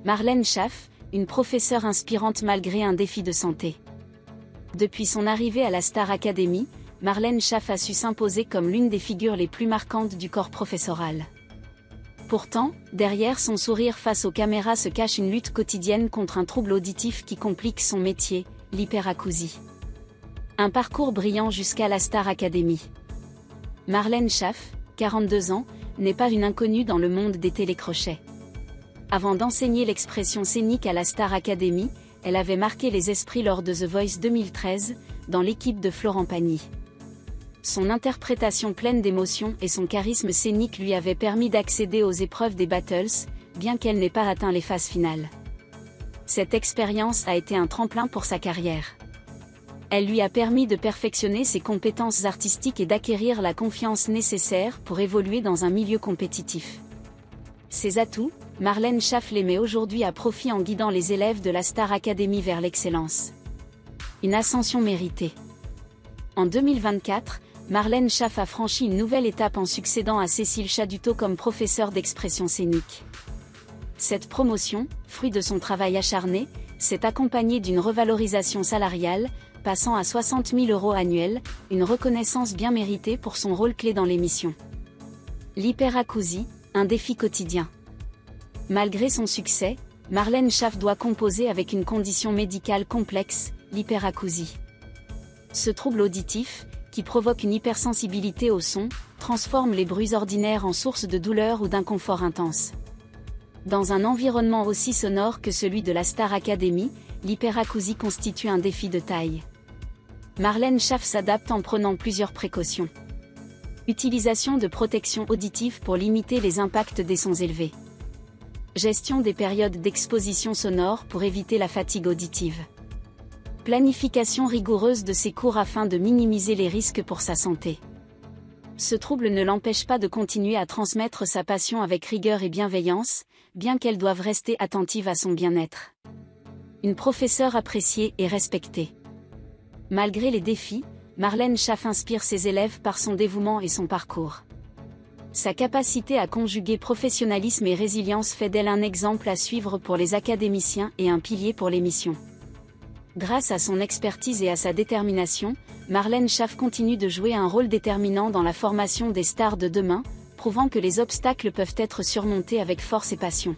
Marlène Schaff, une professeure inspirante malgré un défi de santé. Depuis son arrivée à la Star Academy, Marlène Schaff a su s'imposer comme l'une des figures les plus marquantes du corps professoral. Pourtant, derrière son sourire face aux caméras se cache une lutte quotidienne contre un trouble auditif qui complique son métier, l'hyperacousie. Un parcours brillant jusqu'à la Star Academy. Marlène Schaff, 42 ans, n'est pas une inconnue dans le monde des télécrochets. Avant d'enseigner l'expression scénique à la Star Academy, elle avait marqué les esprits lors de The Voice 2013, dans l'équipe de Florent Pagny. Son interprétation pleine d'émotion et son charisme scénique lui avaient permis d'accéder aux épreuves des battles, bien qu'elle n'ait pas atteint les phases finales. Cette expérience a été un tremplin pour sa carrière. Elle lui a permis de perfectionner ses compétences artistiques et d'acquérir la confiance nécessaire pour évoluer dans un milieu compétitif. Ses atouts, Marlène Schaff les met aujourd'hui à profit en guidant les élèves de la Star Academy vers l'excellence. Une ascension méritée. En 2024, Marlène Schaff a franchi une nouvelle étape en succédant à Cécile Chaduteau comme professeure d'expression scénique. Cette promotion, fruit de son travail acharné, s'est accompagnée d'une revalorisation salariale, passant à 60 000 € annuels, une reconnaissance bien méritée pour son rôle clé dans l'émission. L'hyperacousie, un défi quotidien. Malgré son succès, Marlène Schaff doit composer avec une condition médicale complexe, l'hyperacousie. Ce trouble auditif, qui provoque une hypersensibilité au son, transforme les bruits ordinaires en source de douleur ou d'inconfort intense. Dans un environnement aussi sonore que celui de la Star Academy, l'hyperacousie constitue un défi de taille. Marlène Schaff s'adapte en prenant plusieurs précautions. Utilisation de protection auditive pour limiter les impacts des sons élevés. Gestion des périodes d'exposition sonore pour éviter la fatigue auditive. Planification rigoureuse de ses cours afin de minimiser les risques pour sa santé. Ce trouble ne l'empêche pas de continuer à transmettre sa passion avec rigueur et bienveillance, bien qu'elle doive rester attentive à son bien-être. Une professeure appréciée et respectée. Malgré les défis, Marlène Schaff inspire ses élèves par son dévouement et son parcours. Sa capacité à conjuguer professionnalisme et résilience fait d'elle un exemple à suivre pour les académiciens et un pilier pour l'émission. Grâce à son expertise et à sa détermination, Marlène Schaff continue de jouer un rôle déterminant dans la formation des stars de demain, prouvant que les obstacles peuvent être surmontés avec force et passion.